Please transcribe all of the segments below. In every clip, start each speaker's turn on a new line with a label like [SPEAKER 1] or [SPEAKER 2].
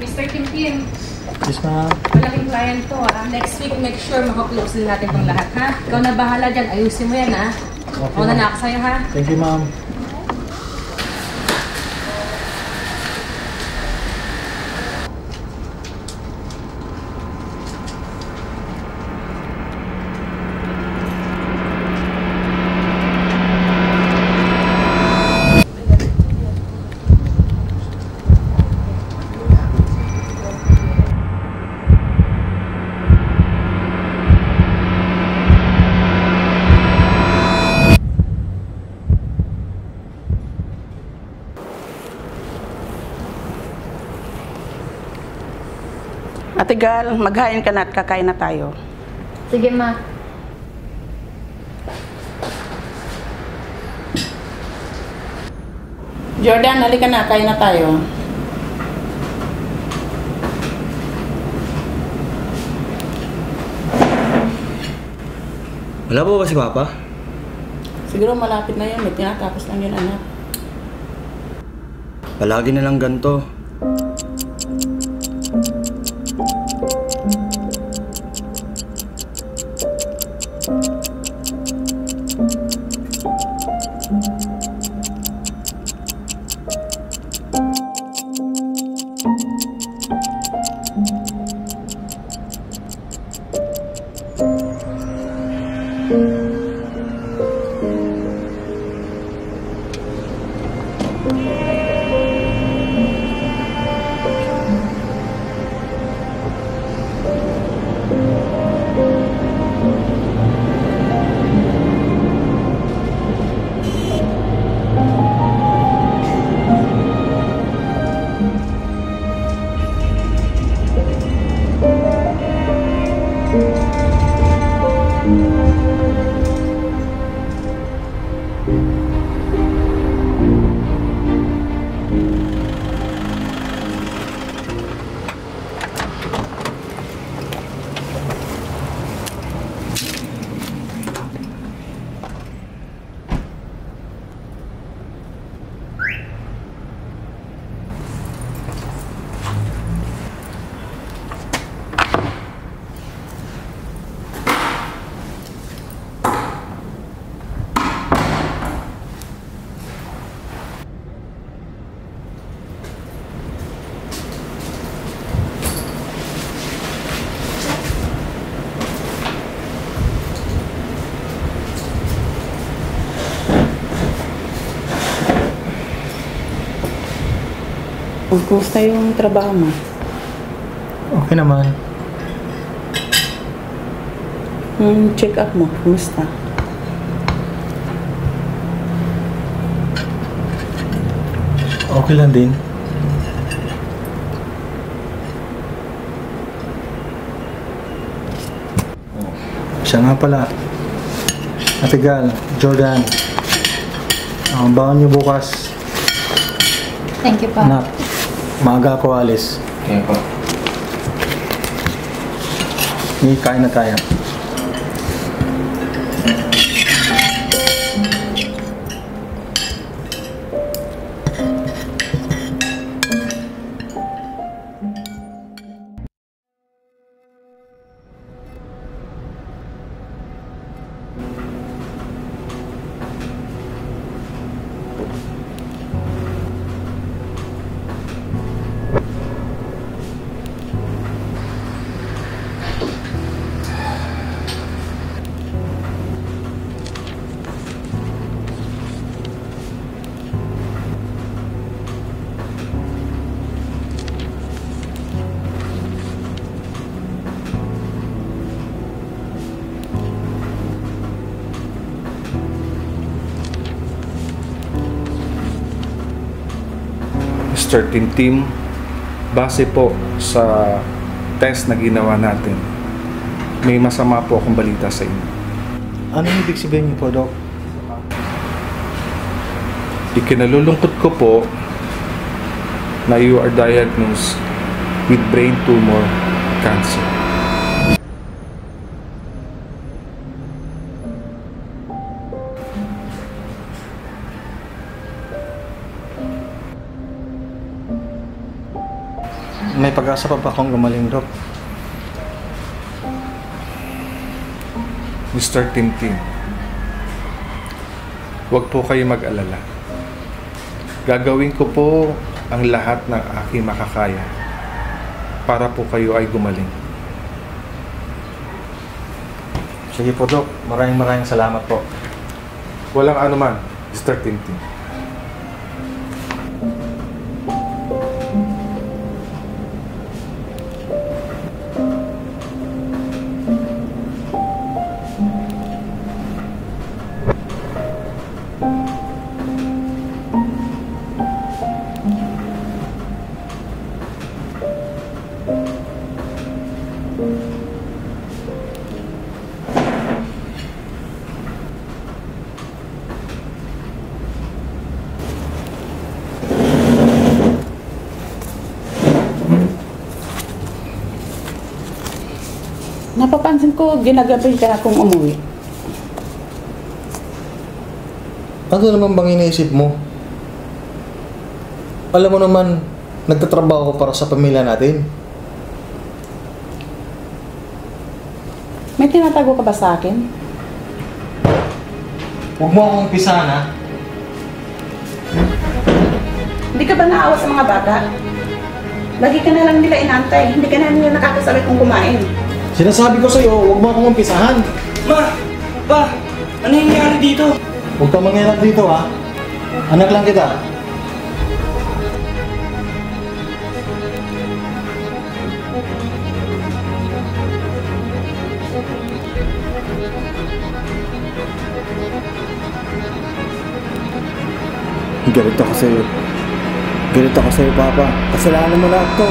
[SPEAKER 1] Mr. Kim Kim,
[SPEAKER 2] Yes, ma'am.
[SPEAKER 1] malaking client to Next week, make sure makaklose din natin itong lahat ha. Ikaw na bahala dyan, ayusin mo yan ha.
[SPEAKER 2] Okay,
[SPEAKER 1] Una na ako sa'yo ha.
[SPEAKER 2] Thank you, ma'am.
[SPEAKER 3] Ate Gal, maghain ka na at kakain na tayo.
[SPEAKER 4] Sige, ma.
[SPEAKER 3] Jordan, halika na, kain na tayo.
[SPEAKER 5] Wala po ba si Papa?
[SPEAKER 3] Siguro malapit na yun, may tinatapos lang yun, anak.
[SPEAKER 5] Palagi na lang ganito.
[SPEAKER 3] Kumusta yung trabaho mo?
[SPEAKER 2] Okay naman.
[SPEAKER 3] Yung check up mo, kumusta?
[SPEAKER 2] Okay lang din. Siya nga pala. Ate Gal, Jordan. Ang baon niyo bukas.
[SPEAKER 4] Thank you, pa.
[SPEAKER 2] Anak, maaga ako alis.
[SPEAKER 5] Kaya po.
[SPEAKER 2] Kain na tayo.
[SPEAKER 6] Mr. Tim Tim, base po sa test na ginawa natin, may masama po akong balita sa inyo.
[SPEAKER 2] Ano yung ibig sabihin niyo po, Doc?
[SPEAKER 6] Ikinalulungkot ko po na you are diagnosed with brain tumor cancer.
[SPEAKER 2] may pag-asa pa akong gumaling, Dok.
[SPEAKER 6] Mr. Tintin, huwag po kayo mag-alala. Gagawin ko po ang lahat ng aking makakaya para po kayo ay gumaling.
[SPEAKER 2] Sige po, Dok. Maraming salamat po.
[SPEAKER 6] Walang anuman, Mr. Tintin.
[SPEAKER 3] Napapansin ko, ginagabi ka akong umuwi.
[SPEAKER 2] Ano naman bang iniisip mo? Alam mo naman, nagtatrabaho ko para sa pamilya natin.
[SPEAKER 3] May tinatago ka ba sa akin?
[SPEAKER 2] Huwag mo akong umpisahan, ha?
[SPEAKER 3] Hindi ka ba naawa sa mga bata? Lagi ka na lang nila inantay, hindi ka na nila nakakasabay kung kumain.
[SPEAKER 2] Sinasabi ko sa'yo, huwag mo akong umpisahan.
[SPEAKER 5] Ma! Pa! Ano yung nangyari dito?
[SPEAKER 2] Huwag kang manghirap dito, ha? Anak lang kita.
[SPEAKER 5] Galit ako sa'yo. Galit ako sa'yo, Papa. Kasalanan mo lahat to.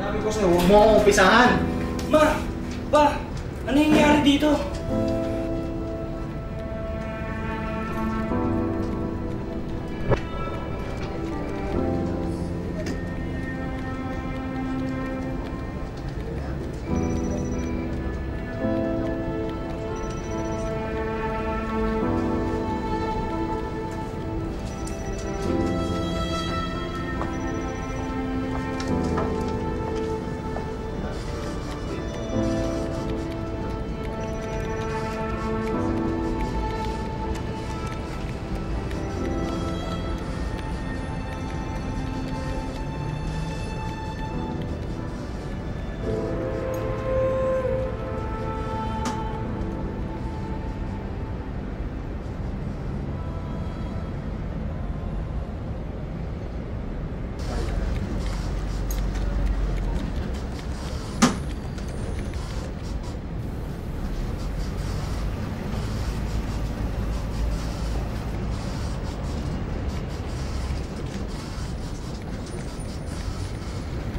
[SPEAKER 2] Sabi ko sa'yo, huwag mo akong umpisahan.
[SPEAKER 5] Ma! Pa! Ano yung nangyari dito?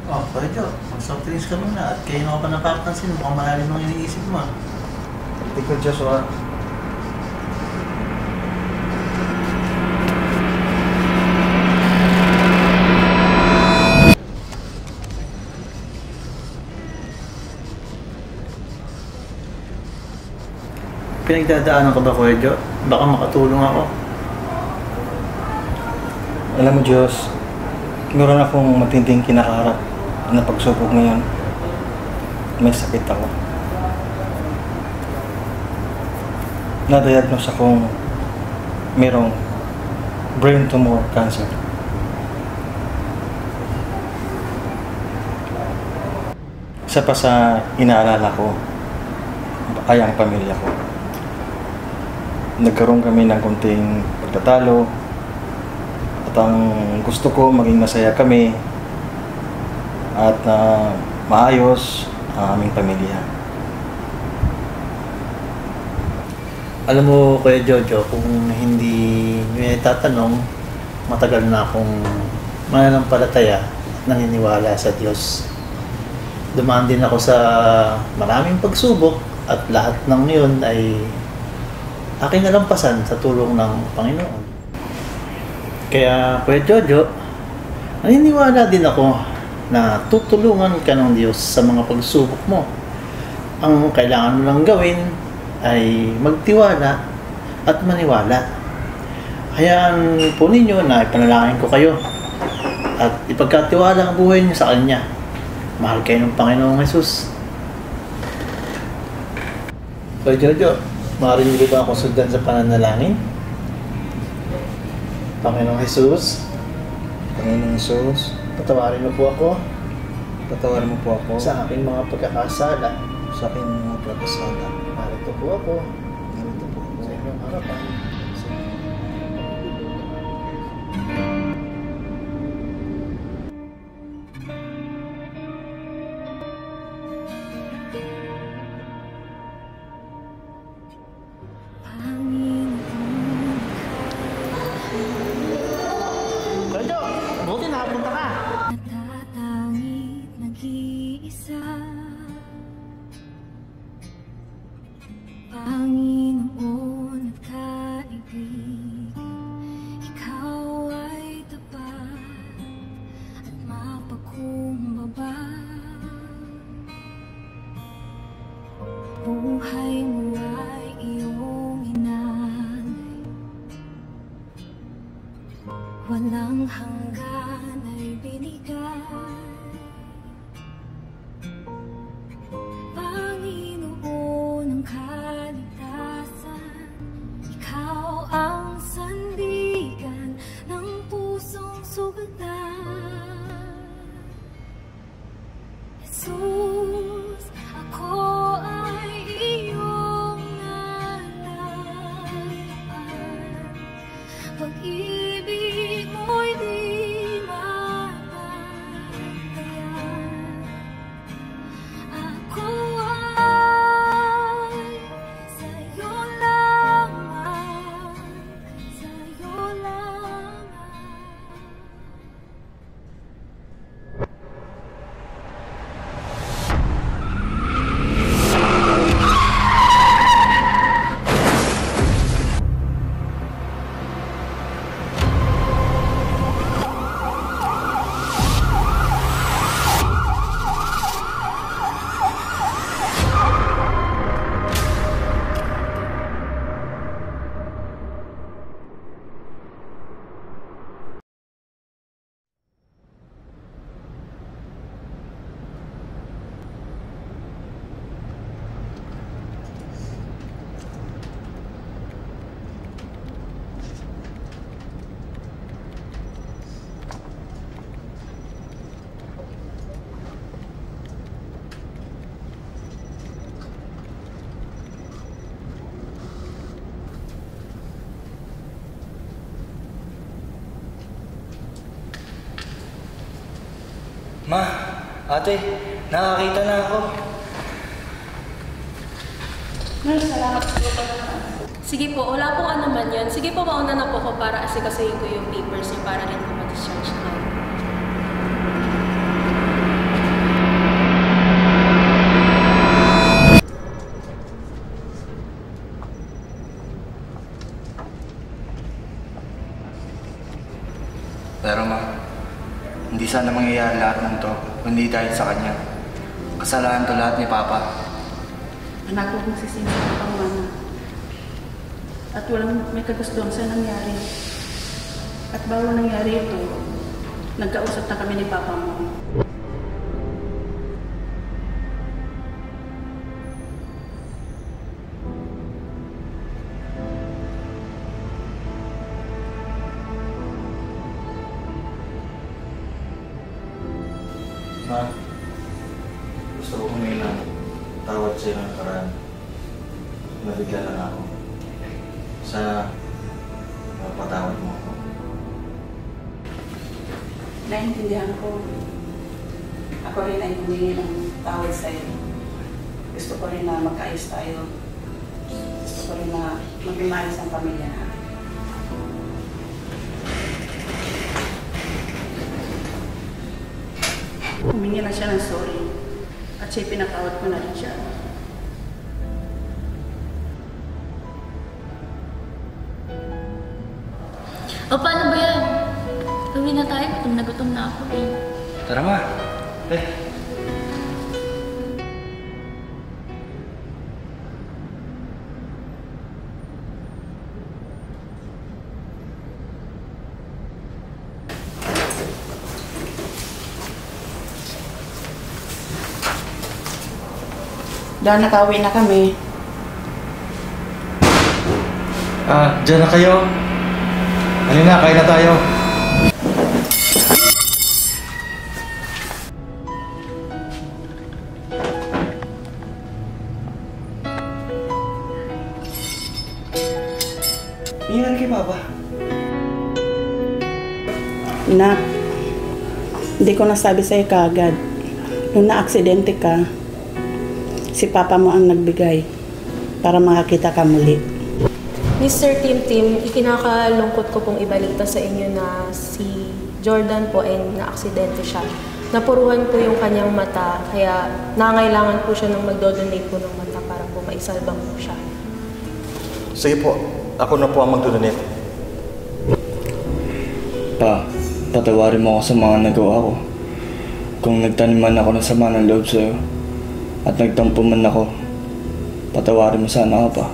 [SPEAKER 7] Oh, pwede. Mag-soft drinks ka muna at kayo na ako pa napapansin. Mukhang malalim ang iniisip mo.
[SPEAKER 2] Hindi ko, Joshua.
[SPEAKER 7] Pinagdadaanan ka ba, Kuya Jo? Baka makatulong ako.
[SPEAKER 2] Alam mo, Diyos, meron akong matinding kinakaharap na pagsubok ngayon. May sakit ako. Na-diagnose akong merong brain tumor cancer. Isa pa sa inaalala ko ay ang pamilya ko. Nagkaroon kami ng konting pagtatalo at ang gusto ko maging masaya kami at maayos ang aming pamilya.
[SPEAKER 7] Alam mo, Kuya Jojo, kung hindi nyo tatanong, matagal na akong mananampalataya at naniniwala sa Diyos. Dumaan din ako sa maraming pagsubok at lahat ng yun ay aking nalampasan sa tulong ng Panginoon. Kaya, Kuya Jojo, naniniwala din ako na tutulungan ka ng Diyos sa mga pagsubok mo. Ang kailangan mo lang gawin ay magtiwala at maniwala. Hayaan po ninyo na ipanalangin ko kayo at ipagkatiwala ang buhay niyo sa Kanya. Mahal kayo ng Panginoong Hesus. Kuya Jojo, maaari niyo ba ako sundan sa pananalangin? Panginoong Hesus,
[SPEAKER 2] Panginoong Hesus,
[SPEAKER 7] patawarin mo po ako
[SPEAKER 2] patawarin mo po ako
[SPEAKER 7] sa aking mga pagkakasala.
[SPEAKER 2] sa aking mga pagkasala.
[SPEAKER 7] Narito po ako
[SPEAKER 2] Ganito po ako
[SPEAKER 7] sa inyong harapan.
[SPEAKER 2] sa
[SPEAKER 7] Kuya Jo, buti nakapunta ka.
[SPEAKER 8] Natatangit nag-iisa, Panginoon at kaibigan, Ikaw ay tapat at mapagkumbaba. Buhay mo ay iyong inalay, walang hanggan ay binigay. Panginoon ng kaligtasan, Ikaw ang sandigan ng pusong sugatan. Jesus, ako ay iyong nalalaman. Pag-ibig mo'y di mapantayan. Ako ay sa'yo lamang, sa'yo lamang.
[SPEAKER 9] Ma, ate, nakakita na ako.
[SPEAKER 1] Sige po, wala pong ano man yun. Sige po, mauna na po ko para asikasuhin ko yung papers niyo para rin po ma-discharge na.
[SPEAKER 9] Pero ma, hindi sana mangyayari lahat ng to, kundi dahil sa kanya. Kasalanan to lahat ni Papa.
[SPEAKER 3] Anak ko kung sisinsa ang mana. At walang may kagustuhan sa nangyari. At bago nangyari ito, nagkausap na kami ni Papa mo.
[SPEAKER 2] Ma, gusto ko humingi ng tawad sa'yo ng nakaraan. Nabigla lang ako. Sana mapatawad mo ako.
[SPEAKER 3] Naintindihan ko. Ako rin ay humingi ng tawad sa'yo. Gusto ko rin na magkaayos tayo. Gusto ko rin na maging maayos ang pamilya natin. Humingi na siya ng sorry. At siya pinatawad ko na rin siya.
[SPEAKER 4] O paano ba yan? Uwi na tayo. Gutom na ako eh.
[SPEAKER 2] Tara ma.
[SPEAKER 3] Dahil nakauwi na kami.
[SPEAKER 2] Diyan na kayo. Halina, kain na tayo. Iyan kay Papa.
[SPEAKER 3] Nak, hindi ko nasabi sa'yo kaagad. Nung na-aksidente ka, si Papa mo ang nagbigay para makakita ka muli.
[SPEAKER 1] Mr. Tim, ikinakalungkot ko pong ibalita sa inyo na si Jordan po ay na-aksidente siya. Napuruhan po yung kanyang mata, kaya nangailangan po siya ng magdodonate po ng mata para po maisalbang po siya.
[SPEAKER 2] Sige po, ako na po ang magdodonate.
[SPEAKER 5] Pa, patawarin mo ako sa mga nagawa ko. Kung nagtanim man ako ng sama ng loob sa'yo at nagtampo man ako, patawarin mo sana ako, Pa.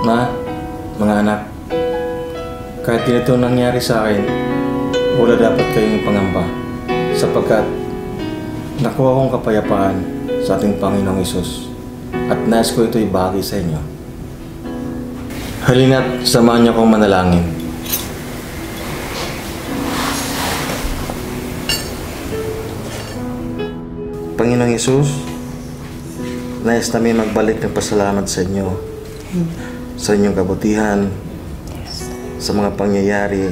[SPEAKER 2] Ma, mga anak, kahit ganito nangyari sa akin, wala dapat kayong pangamba sapagkat nakuha kong kapayapaan sa ating Panginoong Hesus at nais ko ito'y bahagi sa inyo. Halina't samahan niyo akong manalangin. Panginoong Hesus, nais namin magbalik ng pasalamat sa inyo. Sa inyong kabutihan, sa mga pangyayari